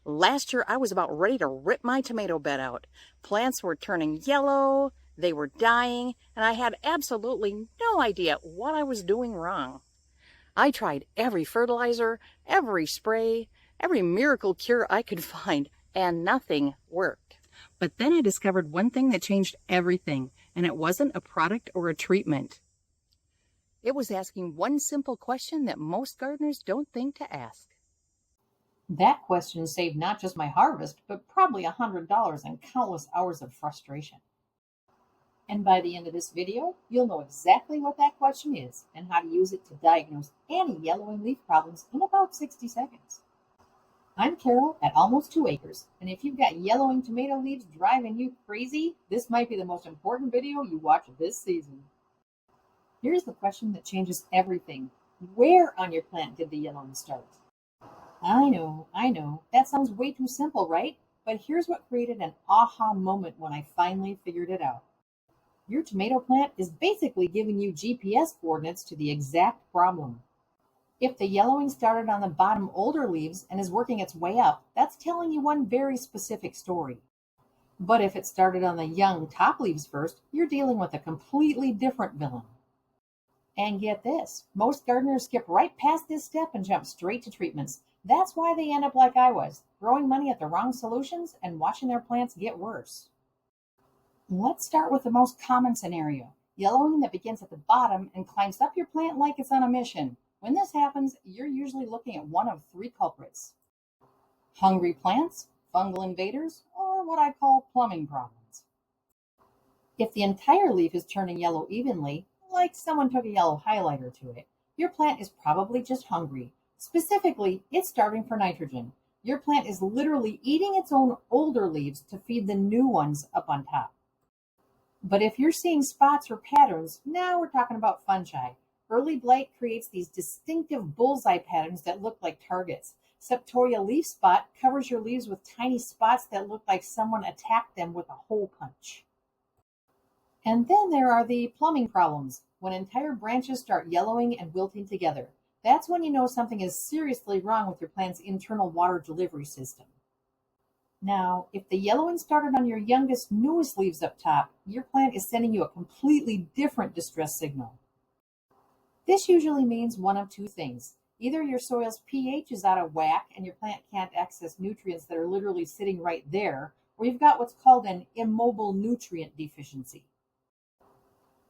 Last year, I was about ready to rip my tomato bed out. Plants were turning yellow, they were dying, and I had absolutely no idea what I was doing wrong. I tried every fertilizer, every spray, every miracle cure I could find, and nothing worked. But then I discovered one thing that changed everything, and it wasn't a product or a treatment. It was asking one simple question that most gardeners don't think to ask. That question saved not just my harvest, but probably $100 and countless hours of frustration. And by the end of this video, you'll know exactly what that question is and how to use it to diagnose any yellowing leaf problems in about 60 seconds. I'm Carol at Almost 2 Acres, and if you've got yellowing tomato leaves driving you crazy, this might be the most important video you watch this season. Here's the question that changes everything. Where on your plant did the yellowing start? I know, that sounds way too simple, right? But here's what created an aha moment when I finally figured it out. Your tomato plant is basically giving you GPS coordinates to the exact problem. If the yellowing started on the bottom older leaves and is working its way up, that's telling you one very specific story. But if it started on the young top leaves first, you're dealing with a completely different villain. And get this, most gardeners skip right past this step and jump straight to treatments. That's why they end up like I was, throwing money at the wrong solutions and watching their plants get worse. Let's start with the most common scenario, yellowing that begins at the bottom and climbs up your plant like it's on a mission. When this happens, you're usually looking at one of three culprits: hungry plants, fungal invaders, or what I call plumbing problems. If the entire leaf is turning yellow evenly, like someone took a yellow highlighter to it, your plant is probably just hungry. Specifically, it's starving for nitrogen. Your plant is literally eating its own older leaves to feed the new ones up on top. But if you're seeing spots or patterns, now we're talking about fungi. Early blight creates these distinctive bullseye patterns that look like targets. Septoria leaf spot covers your leaves with tiny spots that look like someone attacked them with a hole punch. And then there are the plumbing problems, when entire branches start yellowing and wilting together. That's when you know something is seriously wrong with your plant's internal water delivery system. Now, if the yellowing started on your youngest, newest leaves up top, your plant is sending you a completely different distress signal. This usually means one of two things. Either your soil's pH is out of whack and your plant can't access nutrients that are literally sitting right there, or you've got what's called an immobile nutrient deficiency.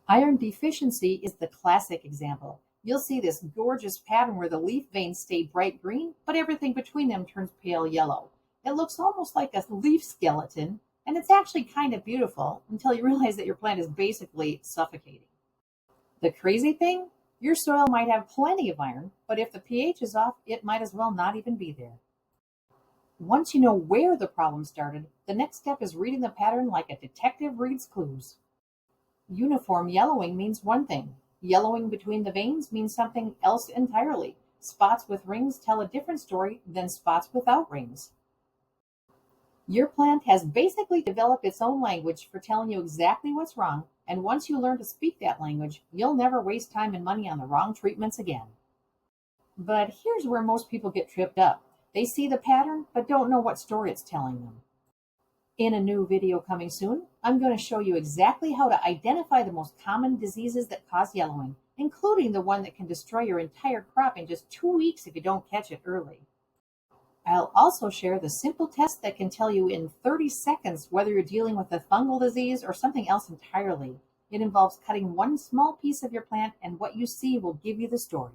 Iron deficiency is the classic example. You'll see this gorgeous pattern where the leaf veins stay bright green, but everything between them turns pale yellow. It looks almost like a leaf skeleton, and it's actually kind of beautiful until you realize that your plant is basically suffocating. The crazy thing? Your soil might have plenty of iron, but if the pH is off, it might as well not even be there. Once you know where the problem started, the next step is reading the pattern like a detective reads clues. Uniform yellowing means one thing. Yellowing between the veins means something else entirely. Spots with rings tell a different story than spots without rings. Your plant has basically developed its own language for telling you exactly what's wrong, and once you learn to speak that language, you'll never waste time and money on the wrong treatments again. But here's where most people get tripped up. They see the pattern, but don't know what story it's telling them. In a new video coming soon, I'm going to show you exactly how to identify the most common diseases that cause yellowing, including the one that can destroy your entire crop in just 2 weeks if you don't catch it early. I'll also share the simple test that can tell you in 30 seconds whether you're dealing with a fungal disease or something else entirely. It involves cutting one small piece of your plant, and what you see will give you the story.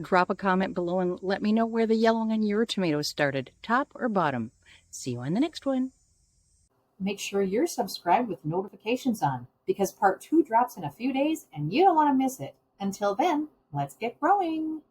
Drop a comment below and let me know where the yellowing on your tomatoes started, top or bottom. See you on the next one. Make sure you're subscribed with notifications on, because part 2 drops in a few days and you don't want to miss it. Until then, let's get growing.